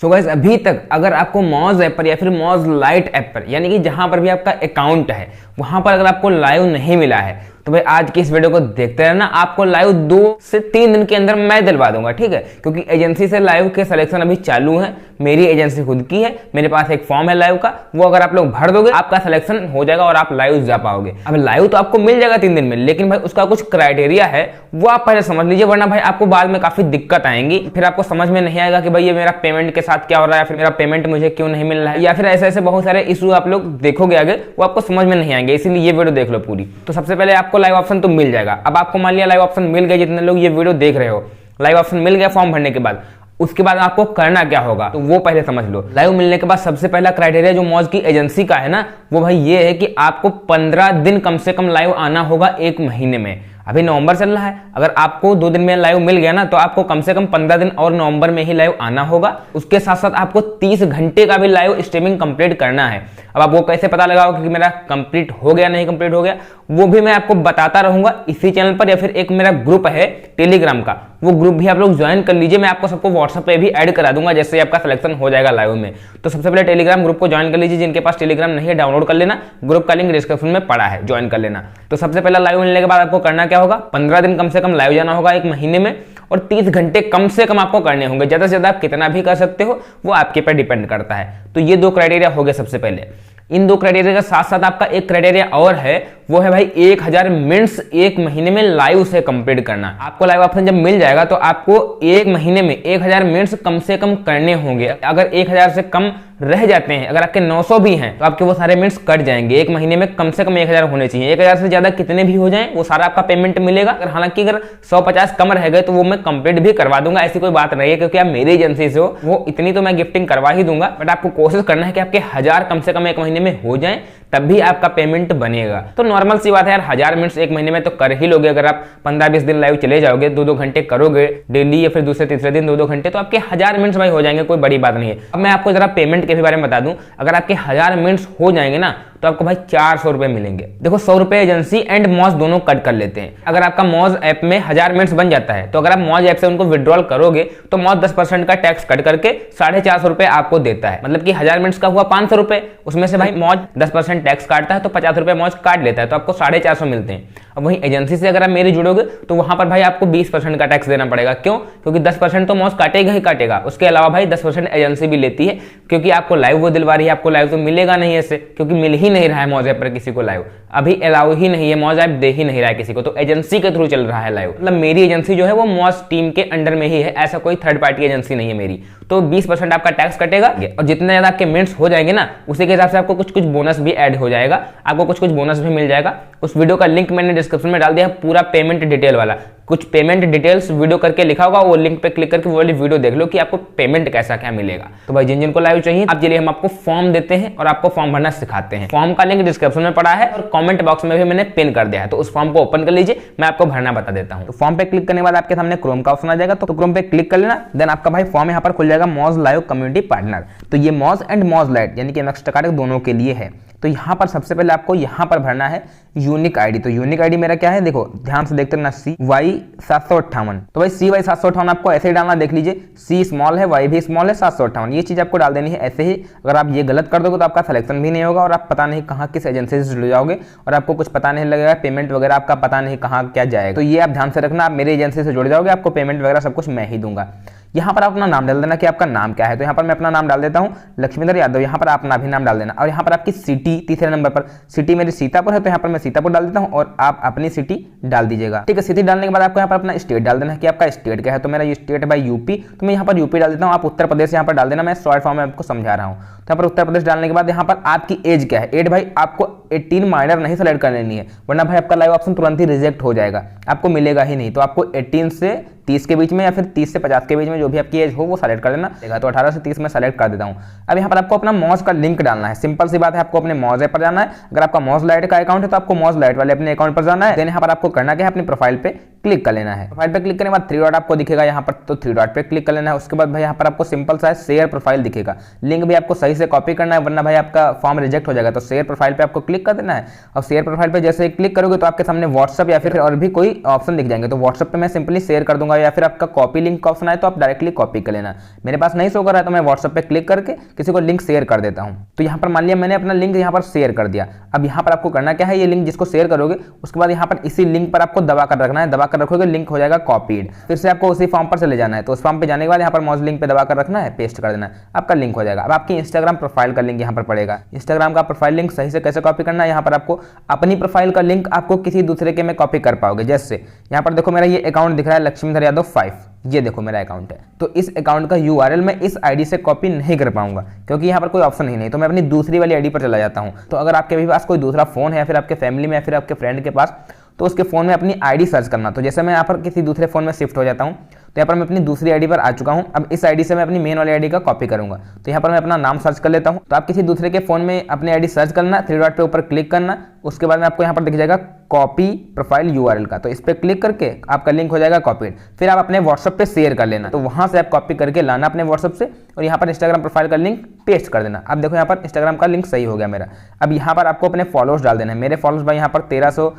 So guys अभी तक अगर आपको मॉज ऐप पर या फिर मॉज लाइट ऐप पर यानी कि जहां पर भी आपका अकाउंट है वहां पर अगर आपको लाइव नहीं मिला है तो भाई आज की इस वीडियो को देखते रहना। आपको लाइव 2 से 3 दिन के अंदर मैं दिलवा दूंगा, ठीक है। क्योंकि एजेंसी से लाइव के सिलेक्शन अभी चालू है, मेरी एजेंसी खुद की है, मेरे पास एक फॉर्म है लाइव का, वो अगर आप लोग भर दोगे आपका सिलेक्शन हो जाएगा और आप लाइव जा पाओगे। अब लाइव तो आपको मिल जाएगा 3 दिन में, लेकिन भाई उसका कुछ क्राइटेरिया है वो आप पहले समझ लीजिए, वरना भाई आपको बाद में काफी दिक्कत आएंगी। फिर आपको समझ में नहीं आएगा कि भाई ये मेरा पेमेंट के साथ क्या हो रहा है, फिर मेरा पेमेंट मुझे क्यों नहीं मिल रहा है, या फिर ऐसे ऐसे बहुत सारे इशू आप लोग देखोगे आगे, वो आपको समझ में नहीं आएंगे। इसीलिए ये वीडियो देख लो पूरी। तो सबसे पहले आपको लाइव ऑप्शन तो मिल जाएगा। अब आपको मान लिया लाइव ऑप्शन मिल गया, जितने लोग ये वीडियो देख रहे हो लाइव ऑप्शन मिल गया फॉर्म भरने के बाद, उसके बाद आपको करना क्या होगा तो वो पहले समझ लो। लाइव मिलने के बाद सबसे पहला क्राइटेरिया जो मौज की एजेंसी का है ना, वो भाई ये है कि आपको 15 दिन कम से कम लाइव आना होगा 1 महीने में। अभी नवंबर चल रहा है, अगर आपको 2 दिन में लाइव मिल गया ना तो आपको कम से कम 15 दिन और नवंबर में ही लाइव आना होगा। उसके साथ साथ आपको 30 घंटे का भी लाइव स्ट्रीमिंग कंप्लीट करना है। अब आप वो कैसे पता लगाओगे कि मेरा कंप्लीट हो गया नहीं कंप्लीट हो गया, वो भी मैं आपको बताता रहूंगा इसी चैनल पर, या फिर एक मेरा ग्रुप है टेलीग्राम का, वो ग्रुप भी आप लोग ज्वाइन कर लीजिए। मैं आपको सबको व्हाट्सएप पे भी ऐड करा दूंगा जैसे आपका सिलेक्शन हो जाएगा लाइव में। तो सबसे पहले टेलीग्राम ग्रुप को ज्वाइन कर लीजिए, जिनके पास टेलीग्राम नहीं है डाउनलोड कर लेना, ग्रुप का लिंक डिस्क्रिप्शन में पड़ा है, ज्वाइन कर लेना। तो सबसे पहला लाइव मिलने के बाद आपको करना क्या होगा, 15 दिन कम से कम लाइव जाना होगा 1 महीने में, और 30 घंटे कम से कम आपको करने होंगे। ज्यादा से ज्यादा आप कितना भी कर सकते हो वो आपके पर डिपेंड करता है। तो ये 2 क्राइटेरिया हो गए सबसे पहले। इन 2 क्राइटेरिया के साथ साथ आपका एक क्राइटेरिया और है, वो है भाई 1000 मिनट्स 1 महीने में लाइव से कंप्लीट करना। आपको लाइव ऑप्शन जब मिल जाएगा तो आपको 1 महीने में 1000 मिनट्स कम से कम करने होंगे। अगर 1000 से कम रह जाते हैं, अगर आपके 900 भी हैं तो आपके वो सारे मिनट्स कट जाएंगे। 1 महीने में कम से कम 1000 होने चाहिए। 1000 से ज्यादा कितने भी हो जाएं वो सारा आपका पेमेंट मिलेगा। हालांकि अगर 150 कम रह गए तो वो मैं कंप्लीट भी करवा दूंगा, ऐसी कोई बात नहीं है, क्योंकि आप मेरी एजेंसी से हो, वो इतनी तो मैं गिफ्टिंग करवा ही दूंगा। बट आपको कोशिश करना है कि आपके 1000 कम से कम 1 महीने में हो जाए, तब भी आपका पेमेंट बनेगा। तो नॉर्मल सी बात है यार, 1000 मिनट्स 1 महीने में तो कर ही लोगे। अगर आप 15-20 दिन लाइव चले जाओगे, 2-2 घंटे करोगे डेली, या फिर दूसरे तीसरे दिन 2-2 घंटे, तो आपके 1000 मिनट्स भाई हो जाएंगे, कोई बड़ी बात नहीं है। अब मैं आपको जरा पेमेंट के भी बारे में बता दूं, अगर आपके 1000 मिनट्स हो जाएंगे ना तो आपको भाई 400 रुपए मिलेंगे। देखो 100 रुपए एजेंसी एंड मॉज दोनों कट कर लेते हैं। अगर आपका मॉज ऐप में 1000 मिनट्स बन जाता है तो अगर आप मॉज ऐप से उनको विड्रॉल करोगे तो मॉज 10% का टैक्स कट करके 450 रुपए आपको देता है। मतलब कि 1000 मिनट्स का हुआ 500 रुपए, उसमें से भाई मॉज 10% टैक्स काटता है तो 50 रुपए मॉज काट लेता है, तो आपको 450 मिलते हैं। अब वहीं एजेंसी से अगर आप मेरी जुड़ोगे तो वहां पर भाई आपको 20% का टैक्स देना पड़ेगा। क्यों? क्योंकि 10% तो मॉज काटेगा ही काटेगा, उसके अलावा भाई 10% एजेंसी भी लेती है, क्योंकि आपको लाइव वो दिलवा रही है। आपको लाइव तो मिलेगा नहीं ऐसे, क्योंकि मिल ही नहीं रहा है मॉज ऐप पर किसी को लाइव, अभी अलाउ ही नहीं है, मॉज ऐप दे ही नहीं रहा है किसी को, तो एजेंसी के थ्रू चल रहा है लाइव। मतलब मेरी एजेंसी जो है वो मॉज टीम के अंडर में ही है, ऐसा कोई थर्ड पार्टी एजेंसी नहीं है मेरी। तो 20% आपका टैक्स कटेगा, और जितने ज्यादा आपके मिनट्स हो जाएंगे ना उसी के हिसाब से आपको कुछ कुछ बोनस भी ऐड हो जाएगा, आपको कुछ कुछ बोनस भी मिल जाएगा। उस वीडियो का लिंक मैंने डिस्क्रिप्शन में डाल दिया है, पूरा पेमेंट डिटेल वाला, कुछ पेमेंट डिटेल्स वीडियो करके लिखा होगा, वो लिंक पे क्लिक करके वो वाली वीडियो देख लो कि आपको पेमेंट कैसा क्या मिलेगा। तो भाई जिन जिन को लाइव चाहिए आप चलिए हम आपको फॉर्म देते हैं और आपको फॉर्म भरना सिखाते हैं। फॉर्म का लिंक डिस्क्रिप्शन में पड़ा है और कमेंट बॉक्स में भी मैंने पिन कर दिया है, तो उस फॉर्म को ओपन कर लीजिए, मैं आपको भरना बता देता हूं। तो फॉर्म पे क्लिक करने के बाद आपके सामने क्रोम का ऑप्शन आ जाएगा, तो क्रोम पे क्लिक कर लेना। देन आपका भाई फॉर्म यहाँ पर खुल जाएगा, मॉज लाइव कम्युनिटी पार्टनर। तो ये मॉज एंड मॉज लाइट यानी कि MX टकाटक दोनों के लिए है। तो यहाँ पर सबसे पहले आपको यहाँ पर भरना है यूनिक आईडी। तो यूनिक आईडी मेरा क्या है, देखो ध्यान से देखते रहना, CY758। तो भाई CY758 आपको ऐसे ही डालना, देख लीजिए C स्मॉल है, Y भी स्मॉल है, 758, ये चीज आपको डाल देनी है ऐसे ही। अगर आप ये गलत कर दोगे तो आपका सिलेक्शन भी नहीं होगा और आप पता नहीं कहाँ किस एजेंसी से जुड़ जाओगे और आपको कुछ पता नहीं लगेगा, पेमेंट वगैरह आपका पता नहीं कहाँ क्या जाएगा। तो ये आप ध्यान से रखना, आप मेरी एजेंसी से जुड़ जाओगे, आपको पेमेंट वगैरह सब कुछ मैं ही दूंगा। यहाँ पर आप अपना नाम डाल देना कि आपका नाम क्या है। तो यहाँ पर मैं अपना नाम डाल देता हूँ लक्ष्मीधर यादव, यहाँ पर अपना भी नाम डाल देना। और यहाँ पर आपकी सिटी, तीसरे नंबर पर सिटी मेरी सीतापुर है, तो यहाँ पर मैं सीतापुर डाल देता हूँ और आप अपनी सिटी डाल दीजिएगा, ठीक है। सिटी डालने के बाद आपको यहाँ पर अपना स्टेट डाल देना है कि आपका स्टेट क्या है। तो मेरा स्टेट है भाई यूपी, तो मैं यहाँ पर यूपी डाल देता हूँ। आप उत्तर प्रदेश यहाँ पर डाल देना, मैं शॉर्ट फॉर्म में आपको समझा रहा हूँ। तो यहाँ पर उत्तर प्रदेश डालने के बाद यहाँ पर आपकी एज क्या है, एज भाई आपको 18 माइनर नहीं सेलेक्ट कर लेनी है, वरना भाई आपका लाइव ऑप्शन तुरंत ही रिजेक्ट हो जाएगा, आपको मिलेगा ही नहीं। तो आपको 18 से 30 के बीच में या फिर 30 से 50 के बीच में जो भी आपकी एज हो वो सेलेक्ट कर देना। तो 18 से 30 में सेलेक्ट कर देता हूँ। अब यहाँ पर आपको अपना मॉज का लिंक डालना है, सिंपल सी बात है, आपको अपने मॉज ऐप पर जाना है। अगर आपका मॉज लाइट का अकाउंट है तो आपको मॉज लाइट वाले अपने अकाउंट पर जाना है। देन यहाँ पर आपको करना क्या है, अपनी प्रोफाइल पे क्लिक कर लेना है। प्रोफाइल पे क्लिक करने के बाद थ्री डॉट आपको दिखेगा यहाँ पर, तो थ्री डॉट पे क्लिक कर लेना है। उसके बाद भाई यहाँ पर आपको सिंपल सा शेयर प्रोफाइल दिखेगा, लिंक भी आपको सही से कॉपी करना है वरना भाई आपका फॉर्म रिजेक्ट हो जाएगा। तो शेयर प्रोफाइल पे आपको क्लिक कर देना है। और शेयर प्रोफाइल पे जैसे क्लिक करोगे तो आपके सामने व्हाट्सअप या फिर और भी कोई ऑप्शन दिख जाएंगे। तो व्हाट्सअप पे मैं सिंपली शेयर कर दूंगा, या फिर आपका कॉपी लिंक का ऑप्शन आए तो आप डायरेक्टली कॉपी कर लेना। मेरे पास नहीं शो कर रहा है तो मैं व्हाट्सअप पे क्लिक करके किसी को लिंक शेयर कर देता हूँ। तो यहाँ पर मान लिया मैंने अपना लिंक यहाँ पर शेयर कर दिया। अब यहाँ पर आपको करना क्या है, ये लिंक जिसको शेयर करोगे उसके बाद यहाँ पर इसी लिंक पर आपको दबा कर रखना है। दबा कर रखोगे लिंक हो जाएगा कॉपीड। फिर से आपको उसी फॉर्म पर चले जाना है। तो उस फॉर्म पे जाने के बाद यहाँ पर माउस लिंक पे दबा कर रखना है, पेस्ट कर देना है, आपका लिंक हो जाएगा। अब आपकी इंस्टाग्राम प्रोफाइल का लिंक यहाँ पर पड़ेगा। इंस्टाग्राम का प्रोफाइल लिंक सही से कैसे कॉपी करना है, यहाँ पर आपको अपनी प्रोफाइल का लिंक आपको किसी दूसरे के में कॉपी कर पाओगे। जैसे यहाँ पर देखो मेरा ये अकाउंट दिख रहा है लक्ष्मीधर यादव 5, ये देखो मेरा अकाउंट है। तो इस अकाउंट का यूआरएल मैं इस आईडी से कॉपी नहीं कर पाऊंगा क्योंकि यहाँ पर कोई ऑप्शन ही नहीं। तो मैं अपनी दूसरी वाली आईडी पर चला जाता हूँ। तो अगर आपके भी पास कोई दूसरा फोन है या फिर आपके फैमिली में या फिर आपके फ्रेंड के पास, तो उसके फोन में अपनी आईडी सर्च करना। तो जैसे मैं यहाँ पर किसी दूसरे फोन में शिफ्ट हो जाता हूँ, तो यहाँ पर मैं अपनी दूसरी आईडी पर आ चुका हूँ। अब इस आईडी से मैं अपनी मेन वाली आईडी का कॉपी करूंगा। तो यहाँ पर मैं अपना नाम सर्च कर लेता हूँ। तो आप किसी दूसरे के फोन में अपनी आईडी सर्च करना, थ्री डॉट पे ऊपर क्लिक करना, उसके बाद में आपको यहाँ पर दिख जाएगा कॉपी प्रोफाइल यूआरएल का। तो इस पर क्लिक करके आपका लिंक हो जाएगा कॉपीड। फिर आप अपने व्हाट्सएप पे शेयर कर लेना। तो वहां से आप कॉपी करके लाना अपने व्हाट्सएप से और यहाँ पर इंस्टाग्राम प्रोफाइल का लिंक पेस्ट कर देना। अब देखो यहाँ पर इंस्टाग्राम का लिंक सही हो गया मेरा। अब यहाँ पर आपको अपने फॉलोअर्स डाल देना है। मेरे फॉलोअर्स भाई यहाँ पर 1300,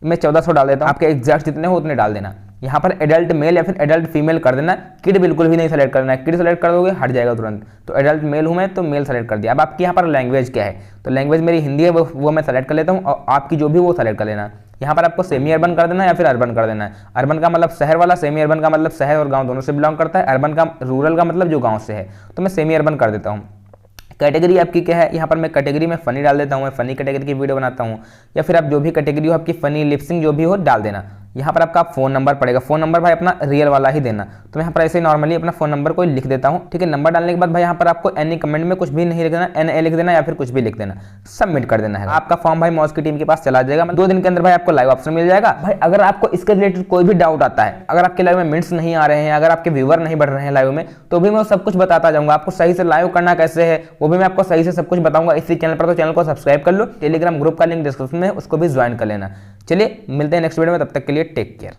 मैं 1400 डाल देता हूँ। आपके एग्जैक्ट जितने हो उतने डाल देना। यहाँ पर एडल्ट मेल या फिर एडल्ट फीमेल कर देना। किड बिल्कुल भी नहीं सेलेक्ट करना है, किड सेलेक्ट कर दोगे हट जाएगा तुरंत। तो एडल्ट मेल हूँ मैं तो मेल सेलेक्ट कर दिया। अब आपकी यहाँ पर लैंग्वेज क्या है, तो लैंग्वेज मेरी हिंदी है, वो मैं सेलेक्ट कर लेता हूँ। और आपकी जो भी वो सेलेक्ट कर लेना। यहाँ पर आपको सेमी अर्बन कर देना है या फिर अर्बन कर देना है। अर्बन का मतलब शहर वाला, सेमी अर्बन का मतलब शहर और गाँव दोनों से बिलोंग करता है। अर्बन का रूरल का मतलब जो गाँव से है। तो मैं सेमी अर्बन कर देता हूँ। कैटेगरी आपकी क्या है, यहाँ पर मैं कैटेगरी में फनी डाल देता हूँ। मैं फनी कैटेगरी की वीडियो बनाता हूँ, या फिर आप जो भी कैटेगरी हो आपकी फनी लिपसिंग जो भी हो डाल देना। यहाँ पर आपका फोन नंबर पड़ेगा। फोन नंबर भाई अपना रियल वाला ही देना। तो मैं यहाँ पर ऐसे नॉर्मली अपना फोन नंबर को लिख देता हूँ। ठीक है, नंबर डालने के बाद भाई यहाँ पर आपको एनी कमेंट में कुछ भी नहीं लिख देना, NA लिख देना या फिर कुछ भी लिख देना, सबमिट कर देना है। आपका फॉर्म भाई मौज की टीम के पास चला जाएगा। 2 दिन के अंदर भाई आपको लाइव ऑप्शन मिल जाएगा। भाई अगर आपको इसके रिलेटेड कोई भी डाउट आता है, अगर आपके लाइव में मिनट्स नहीं आ रहे हैं, अगर आपके व्यूअर नहीं बढ़ रहे हैं लाइव में, तो भी मैं सब कुछ बताता जाऊंगा। आपको सही से लाइव करना कैसे है वो भी मैं आपको सही से सब कुछ बताऊंगा इसी चैनल पर। तो चैनल को सब्सक्राइब कर लो। टेलीग्राम ग्रुप का लिंक डिस्क्रिप्शन में, उसको भी ज्वाइन कर लेना। चलिए मिलते हैं नेक्स्ट वीडियो में, तब तक के लिए टेक केयर।